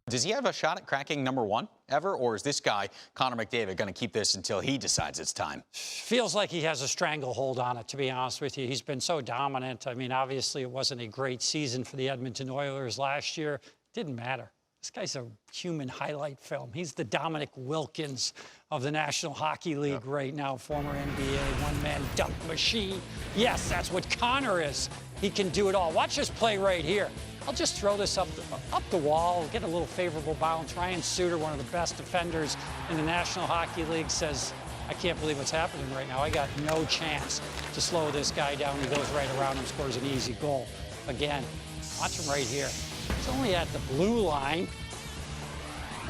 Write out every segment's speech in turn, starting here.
Does he have a shot at cracking #1 ever, or is this guy, Connor McDavid, going to keep this until he decides it's time? Feels like he has a stranglehold on it, to be honest with you. He's been so dominant. I mean, obviously it wasn't a great season for the Edmonton Oilers last year. Didn't matter. This guy's a human highlight film. He's the Dominic Wilkins of the National Hockey League right now, former NBA one-man dunk machine. Yes, that's what Connor is. He can do it all. Watch this play right here. I'll just throw this up the wall, get a little favorable bounce. Ryan Suter, one of the best defenders in the National Hockey League, says, I can't believe what's happening right now. I got no chance to slow this guy down. He goes right around and scores an easy goal. Again, watch him right here. He's only at the blue line.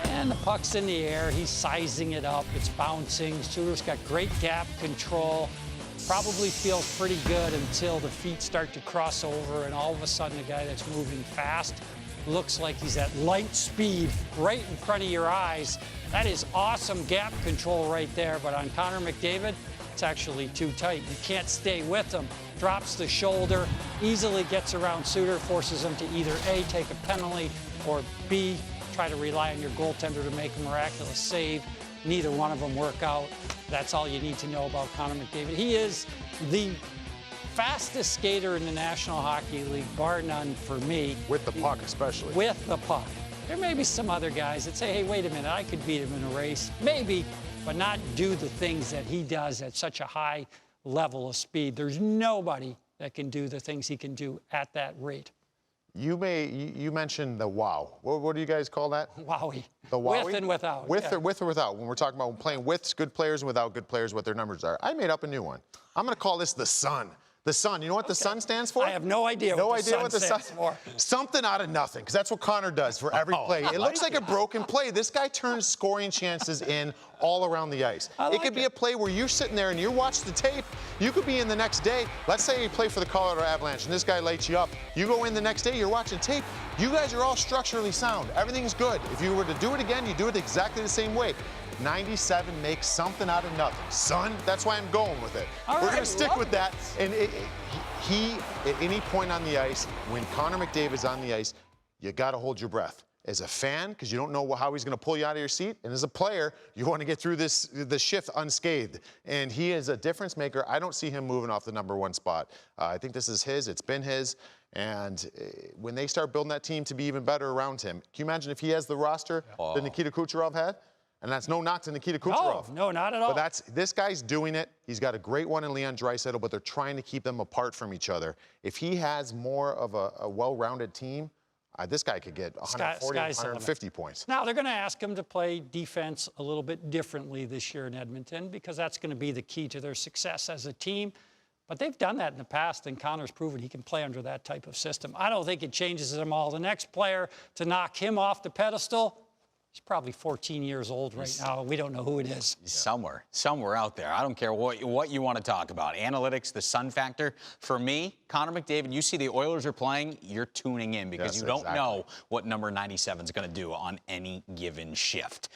And the puck's in the air. He's sizing it up. It's bouncing. Suter's got great gap control. Probably feels pretty good until the feet start to cross over, and all of a sudden, a guy that's moving fast looks like he's at light speed right in front of your eyes. That is awesome gap control right there, but on Connor McDavid, it's actually too tight. You can't stay with him. Drops the shoulder, easily gets around Suter, forces him to either A, take a penalty, or B, try to rely on your goaltender to make a miraculous save. Neither one of them work out. That's all you need to know about Connor McDavid. He is the fastest skater in the National Hockey League, bar none for me. With the puck, especially. With the puck. There may be some other guys that say, hey, wait a minute, I could beat him in a race. Maybe, but not do the things that he does at such a high level of speed. There's nobody that can do the things he can do at that rate. You mentioned the wow. What do you guys call that? Wowie. The wowie? With and without. With or without. When we're talking about playing with good players and without good players, what their numbers are. I made up a new one. I'm going to call this the Sun. The Sun. You know what the Sun stands for? I have no idea what the Sun stands for. Something out of nothing, because that's what Connor does for every play. It looks like a broken play. This guy turns scoring chances in all around the ice. It could be a play where you're sitting there and you watch the tape. You could be in the next day. Let's say you play for the Colorado Avalanche and this guy lights you up. You go in the next day, you're watching tape. You guys are all structurally sound. Everything's good. If you were to do it again, you do it exactly the same way. 97 makes something out of nothing. Son, that's why I'm going with it. We're going to stick with that. And he, at any point on the ice, when Connor McDavid's on the ice, you got to hold your breath. As a fan, because you don't know how he's going to pull you out of your seat. And as a player, you want to get through the shift unscathed. And he is a difference maker. I don't see him moving off the #1 spot. I think this is his. It's been his. And when they start building that team to be even better around him, can you imagine if he has the roster that Nikita Kucherov had? And that's no knock to Nikita Kucherov. No, not at all. But this guy's doing it. He's got a great one in Leon Draisaitl, but they're trying to keep them apart from each other. If he has more of a well-rounded team, this guy could get 140, 150 points. Now, they're going to ask him to play defense a little bit differently this year in Edmonton, because that's going to be the key to their success as a team. But they've done that in the past, and Connor's proven he can play under that type of system. I don't think it changes them all. The next player to knock him off the pedestal, he's probably 14 years old right now. We don't know who it is. Somewhere out there. I don't care what you want to talk about. Analytics, the Sun factor. For me, Connor McDavid, you see the Oilers are playing, you're tuning in because you don't know what number 97 is going to do on any given shift.